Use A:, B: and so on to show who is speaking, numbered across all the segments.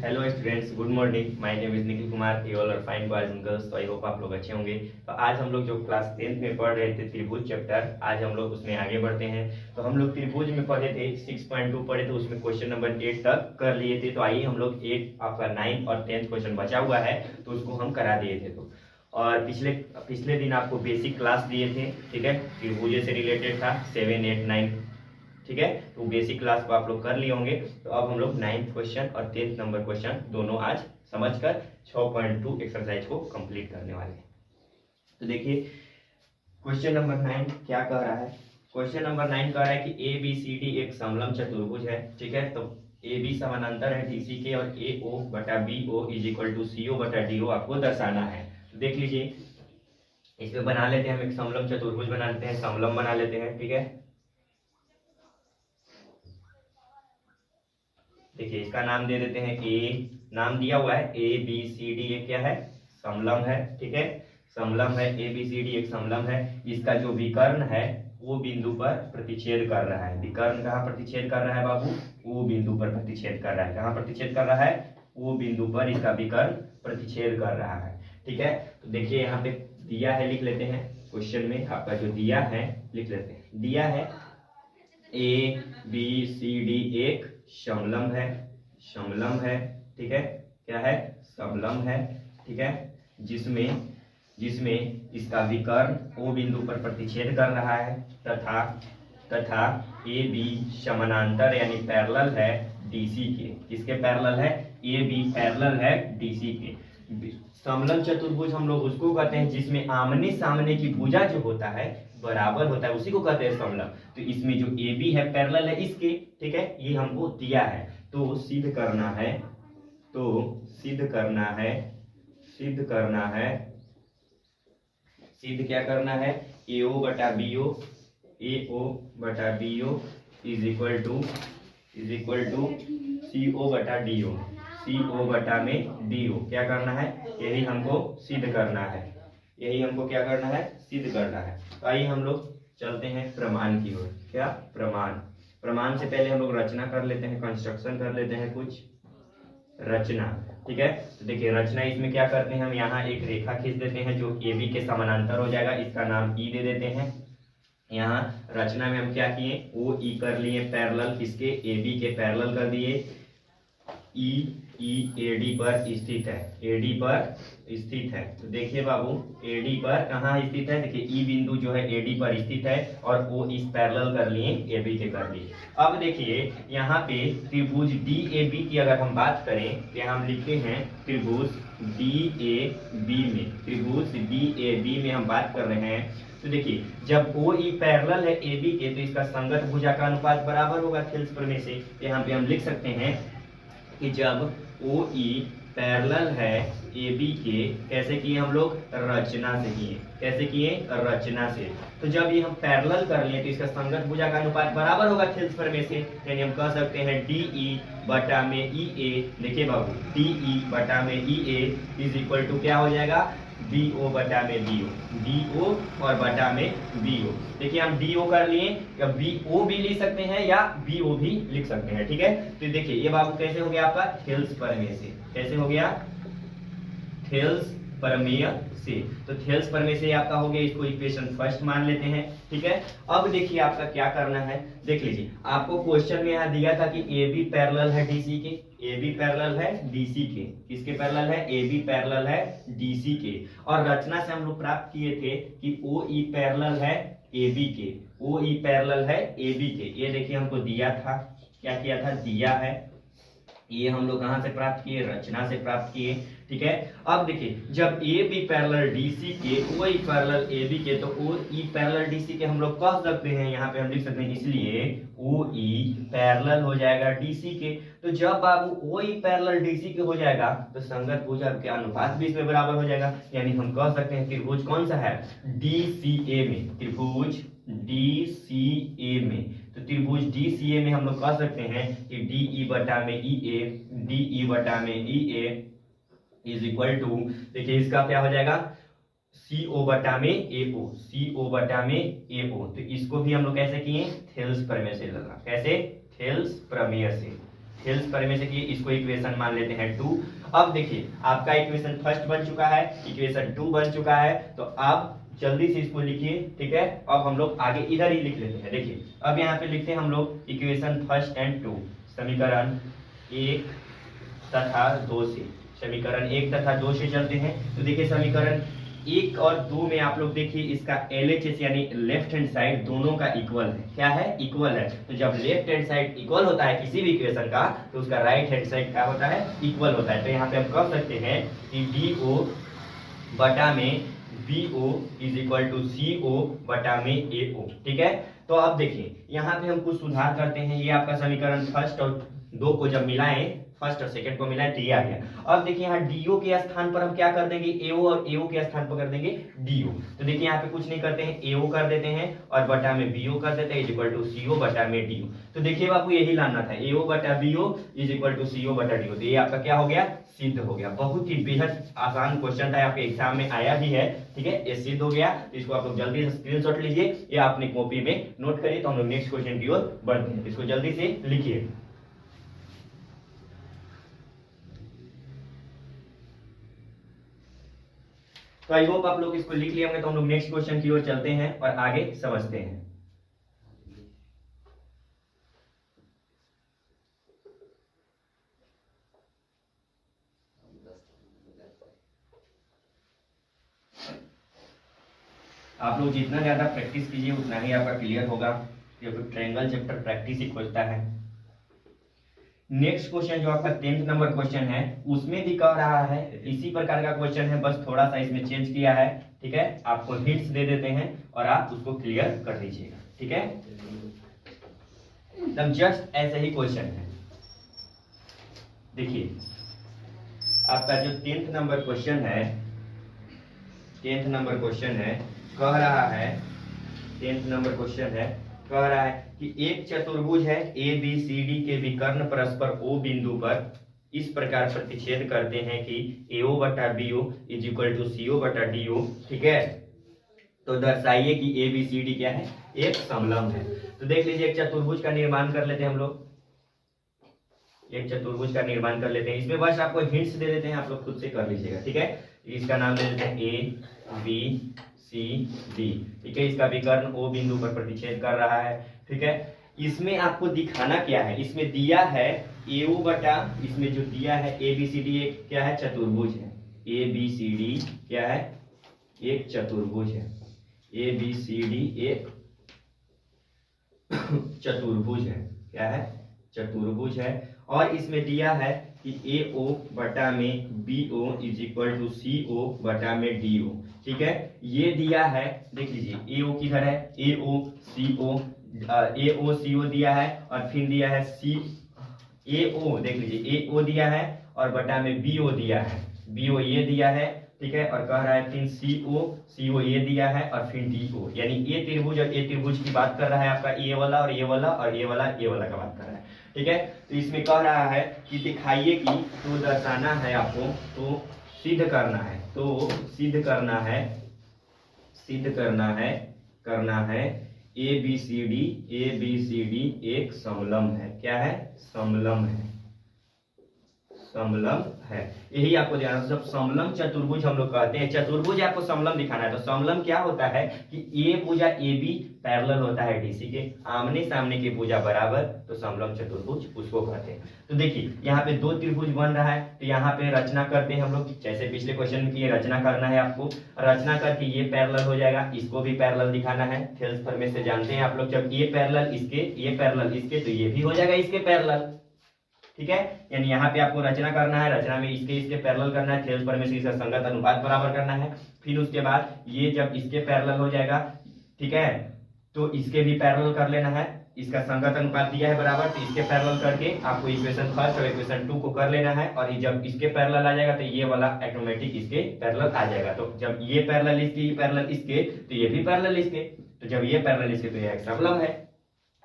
A: Hello students, good morning. My name is Nikhil Kumar, you all are fine boys and girls. तो I hope आप लोग अच्छे होंगे। तो आज हम लोग जो क्लास 10th में पढ़ रहे थे त्रिभुज चैप्टर, आज हम लोग उसमें आगे बढ़ते हैं। तो हम लोग त्रिभुज में पढ़े थे 6.2 पढ़े थे, उसमें क्वेश्चन नंबर 8 तक कर लिए थे। तो आइए हम लोग 8 आपका 9 और 10th क्वेश्चन बचा हुआ है तो उसको हम करा दिए थे। तो और पिछले दिन आपको बेसिक क्लास दिए थे, ठीक है, त्रिभुज से रिलेटेड था 7, 8, 9, ठीक है। तो बेसिक क्लास को आप लोग कर लिए होंगे। तो अब हम लोग 9th क्वेश्चन और 10th नंबर क्वेश्चन दोनों आज समझकर 6.2 एक्सरसाइज को कंप्लीट करने वाले हैं। तो देखिए क्वेश्चन नंबर 9 क्या कह रहा है। क्वेश्चन नंबर 9 कह रहा है कि ए बी सी डी एक समलंब चतुर्भुज है, ठीक है। तो ए बी समानांतर है डीसी के और ए ओ बटा B O is equal to C O बटा डी ओ आपको दर्शाना है। तो देख लीजिए, इसमें बना लेते हैं हम एक समलंब चतुर्भुज बना लेते हैं, समलंब बना लेते हैं, ठीक है। देखिए इसका नाम दे देते हैं ए, नाम दिया हुआ है ए बी सी डी, ये क्या है, समलंब है, ठीक है। समलंब है ए बी सी डी एक समलंब है। इसका जो विकर्ण है वो बिंदु पर प्रतिच्छेद कर रहा है। विकर्ण कहाँ प्रतिच्छेद कर रहा है बाबू? वो बिंदु पर प्रतिच्छेद कर रहा है। कहाँ प्रतिच्छेद कर रहा है? वो बिंदु पर इसका विकर्ण प्रतिच्छेद कर रहा है, ठीक है। तो देखिए यहाँ पे दिया है, लिख लेते हैं। क्वेश्चन में आपका जो दिया है लिख लेते हैं। दिया है ए बी सी डी एक समलंब है, समलंब है, ठीक है। क्या है? समलंब है, ठीक है। जिसमें इसका विकर्ण ओ बिंदु पर प्रतिच्छेद कर रहा है तथा ए बी समानांतर यानी पैरेलल है डीसी के। किसके पैरेलल है? ए बी पैरेलल है डीसी के। समलंब चतुर्भुज हम लोग उसको कहते हैं जिसमें आमने सामने की भुजा जो होता है बराबर होता है, उसी को कहते हैं समलंब। तो इसमें जो ए बी है पैरेलल है इसके, ठीक है। ये हमको दिया है तो सिद्ध करना है, सिद्ध क्या करना है? ए ओ बटा B O is equal to C O बटा डी ओ, सी ओ बटा में डी ओ। क्या करना है? यही हमको सिद्ध करना है, यही हमको क्या करना है? सिद्ध करना है। तो आइए हम लोग चलते हैं प्रमाण की ओर। क्या? प्रमाण से पहले हम लोग रचना कर लेते हैं, कंस्ट्रक्शन कर लेते हैं, कुछ रचना, ठीक है। तो देखिए रचना इसमें क्या करते हैं हम, यहाँ एक रेखा खींच देते हैं जो ए बी के समानांतर हो जाएगा। इसका नाम ई दे देते हैं। यहाँ रचना में हम क्या किए? ओ ई कर लिए पैरेलल, किसके? ए बी के पैरेलल कर दिए। ई एडी पर स्थित है, एडी पर स्थित है। तो देखिए बाबू एडी पर कहाँ स्थित है? देखिए ई बिंदु जो है एडी पर स्थित है और ओ इस पैरेलल कर लिए, ए बी के कर लिए। अब देखिए यहाँ पे त्रिभुज डी ए बी की अगर हम बात करें तो हम लिखते हैं त्रिभुज डी ए बी में हम बात कर रहे हैं। तो देखिए जब ओ ई पैरेलल है ए बी के तो इसका संगत भुजा का अनुपात बराबर होगा थेल्स प्रमेय से। यहाँ पे हम लिख सकते हैं कि जब ओ ई पैरेलल है ए बी के, कैसे किए हम लोग? रचना से किए। कैसे किए? रचना से। तो जब ये हम पैरेलल कर लिए तो इसका संगत भुजा का अनुपात बराबर होगा थेल्स प्रमेय से, यानी हम कह सकते हैं डी ई बटा में ई ए। देखिए बाबू डी ई बटा में ई ए इज इक्वल टू क्या हो जाएगा? बी ओ बटा में बी ओ, डी ओ और बटा में बी ओ। देखिए हम डी ओ कर लिए, या बी ओ भी लिख सकते हैं या बी ओ भी लिख सकते हैं, ठीक है। तो देखिए ये बाबू कैसे हो गया आपका? थेल्स प्रमेय से। कैसे हो गया? थेल्स प्रमेय से। तो थेल्स प्रमेय से आपका हो गया, इसको इक्वेशन फर्स्ट मान लेते हैं, ठीक है। अब देखिए आपका क्या करना है, देख लीजिए आपको क्वेश्चन में यहाँ दिया था कि ए बी पैरेलल है डीसी के, ए बी पैरेलल है डीसी के। किसके पैरेलल है? ए बी पैरेलल है डीसी के। और रचना से हम लोग प्राप्त किए थे कि ओ ई पैरेलल है ए बी के, ओ ई पैरेलल है ए बी के। ये देखिए हमको दिया था, क्या किया था? दिया है। ये हम लोग कहाँ से प्राप्त किए? रचना से प्राप्त किए, ठीक है। अब देखिए जब ए बी पैरेलल डीसी के, ओ ई पैरेलल ए बी के, तो ओ ई पैरेलल डीसी के हम लोग कह सकते हैं, यहाँ पे हम लिख सकते हैं, इसलिए ओ ई पैरेलल हो जाएगा डीसी के। तो जब बाबू ओ ई पैरेलल डीसी के हो जाएगा तो संगत भुजा के अनुपात भी इसमें बराबर हो जाएगा, यानी हम कह सकते हैं त्रिभुज कौन सा है? डीसीए में, त्रिभुज डीसीए में। तो त्रिभुज डीसीए में हम लोग कह सकते हैं कि डी ई बटा में ई ए इज इक्वल टू, देखिए इसका क्या हो जाएगा? सी ओ बटा में ए ओ, सी ओ बटा में ए ओ। तो इसको भी हम लोग कैसे किए? थेल्स प्रमेय से लगा। कैसे? थेल्स प्रमेय से, थेल्स प्रमेय से किए, इसको इक्वेशन मान लेते हैं 2। अब देखिए आपका इक्वेशन फर्स्ट बन चुका है, इक्वेशन 2 बन चुका है, तो आप जल्दी से इसको लिखिए, ठीक है। अब हम लोग आगे इधर ही लिख लेते हैं। देखिए अब यहाँ पे लिखते हैं हम लोग इक्वेशन फर्स्ट एंड 2, समीकरण 1 तथा 2 से, समीकरण 1 तथा 2 से चलते हैं। तो देखिए समीकरण 1 और 2 में आप लोग देखिए इसका LHS यानी लेफ्ट हैंड साइड दोनों का इक्वल है। क्या है? इक्वल है। तो जब लेफ्ट हैंड साइड इक्वल होता है किसी भी इक्वेशन का, तो उसका राइट हैंड साइड क्या होता है? इक्वल होता है। तो यहाँ पे हम कह सकते हैं कि DO बटा में BO is equal to CO बटा में AO, ठीक है। तो अब देखिए यहाँ पे हम कुछ सुधार करते हैं। ये आपका समीकरण फर्स्ट और 2 को जब मिलाएं, फर्स्ट और सेकंड को मिलाएं तो ये आ गया। अब देखिए यहाँ DO के स्थान पर हम क्या कर देंगे? AO, और AO के स्थान पर कर देंगे DO। तो देखिए यहाँ पे कुछ नहीं करते हैं, AO कर देते हैं और बटा में BO कर देते हैं इज इक्वल टू CO बटा में DO। तो देखिए बाबू यही लाना था, AO बटा BO is equal to CO बटा DO। तो ये आपका क्या हो गया? सिद्ध हो गया। बहुत ही बेहद आसान क्वेश्चन था, आपके एग्जाम में आया भी है, ठीक है। ये सिद्ध हो गया। तो इसको आप लोग जल्दी से स्क्रीनशॉट लीजिए या अपनी कॉपी में नोट करिए। तो हम लोग नेक्स्ट क्वेश्चन की ओर बढ़ते हैं। इसको जल्दी से लिखिए। तो आई होप आप लोग इसको लिख लिए होंगे। तो हम लोग नेक्स्ट क्वेश्चन की ओर चलते हैं और आगे समझते हैं। आप लोग जितना ज्यादा प्रैक्टिस कीजिए उतना ही आपका क्लियर होगा, क्योंकि ट्रायंगल चैप्टर प्रैक्टिस ही खोजता है। नेक्स्ट क्वेश्चन जो आपका 10th नंबर क्वेश्चन है, उसमें भी कह रहा है इसी प्रकार का क्वेश्चन है, बस थोड़ा सा इसमें चेंज किया है, ठीक है। आपको हिंट्स दे देते हैं और आप उसको क्लियर कर दीजिएगा, ठीक है। एकदम जस्ट ऐसे ही क्वेश्चन है। देखिए आपका जो 10th नंबर क्वेश्चन है, 10th नंबर क्वेश्चन है, कह रहा है 10th नंबर क्वेश्चन है, कह रहा है कि एक चतुर्भुज है ABCD के विकर्ण परस्पर O बिंदु पर इस प्रकार प्रतिच्छेद करते हैं कि AO बटा BO is equal to CO बटा DO, ठीक है। तो दर्शाइए कि ABCD क्या है? एक समलंब है। तो देख लीजिए एक चतुर्भुज का निर्माण कर लेते हैं हम लोग, एक चतुर्भुज का निर्माण कर लेते हैं। इसमें बस आपको हिंट्स दे देते हैं, आप लोग खुद से कर लीजिएगा, ठीक है। इसका नाम दे देते हैं ABCD, ठीक है। इसका विकर्ण O बिंदु पर प्रतिच्छेद कर रहा है, ठीक है। इसमें आपको दिखाना क्या है? इसमें दिया है AO बटा, इसमें जो दिया है ABCD एक क्या है? चतुर्भुज है। ABCD क्या है? एक चतुर्भुज है। ABCD एक चतुर्भुज है। क्या है? चतुर्भुज है। और इसमें दिया है कि AO बटा में BO is equal to CO बटा में DO, ठीक है। ये दिया है, देख लीजिए AO किधर है? AO CO दिया है और फिर दिया है AO, देख लीजिए AO दिया है और बटा में BO दिया है, BO ये दिया है, ठीक है। और कह रहा है फिर CO ये दिया है और फिर DO, यानी ये त्रिभुज और ये त्रिभुज की बात कर रहा है आपका, ये वाला और ये वाला और ये वाला का बात कर रहा है, ठीक है। तो इसमें कह रहा है कि दिखाइए कि, तो दर्शाना है आपको, तो सिद्ध करना है ABCD एक समलंब है। क्या है? समलंब है। यही आपको ध्यान रखना। जब समलंब चतुर्भुज हम लोग कहते हैं, चतुर्भुज आपको समलंब दिखाना है, तो समलंब क्या होता है कि A भुजा AB पैरेलल होता है DC के, आमने सामने के भुजा बराबर, तो समलंब चतुर्भुज उसको कहते हैं। तो देखिए यहाँ पे दो त्रिभुज बन रहा है, तो यहाँ पे रचना करते हैं हम लोग, जैसे पिछले क्वेश्चन में ये रचना करना है आपको। रचना करके ये पैरेलल हो जाएगा, इसको भी पैरेलल दिखाना है। थेल्स प्रमेय से जानते हैं आप लोग, जब ये पैरेलल इसके, तो ये भी हो जाएगा इसके पैरेलल, ठीक है। यानी यहाँ पे आपको रचना करना है, रचना में इसके पैरेलल करना है, थेल्स प्रमेय से इसका संगत अनुपात बराबर करना है। फिर उसके बाद ये जब इसके पैरेलल हो जाएगा, ठीक है, तो इसके भी पैरेलल कर लेना है। इसका संगत अनुपात दिया है बराबर, तो इसके पैरेलल करके आपको इक्वेशन फर्स्ट और इक्वेशन 2 को कर लेना है। और जब इसके पैरेलल आ जाएगा तो ये वाला ऑटोमेटिक इसके पैरेलल आ जाएगा। तो जब ये पैरेलल इसके, ये पैरेलल इसके, तो ये भी पैरेलल इसके, तो जब ये पैरेलल इसके, तो ये एक समलंब है।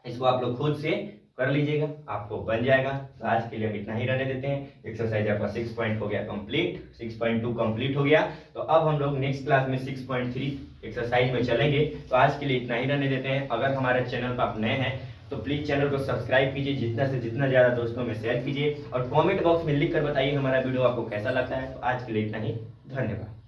A: इसको आप लोग खुद से कर लीजिएगा, आपको बन जाएगा। तो आज के लिए हम इतना ही रहने देते हैं। एक्सरसाइज आपका 6 पॉइंट हो गया कंप्लीट, 6.2 कंप्लीट हो गया। तो अब हम लोग नेक्स्ट क्लास में 6.3 एक्सरसाइज में चलेंगे। तो आज के लिए इतना ही रहने देते हैं। अगर हमारे चैनल पर आप नए हैं तो प्लीज चैनल को सब्सक्राइब कीजिए, जितना से जितना ज्यादा दोस्तों में शेयर कीजिए और कमेंट बॉक्स में लिख कर बताइए हमारा वीडियो आपको कैसा लगता है। तो आज के लिए इतना ही, धन्यवाद।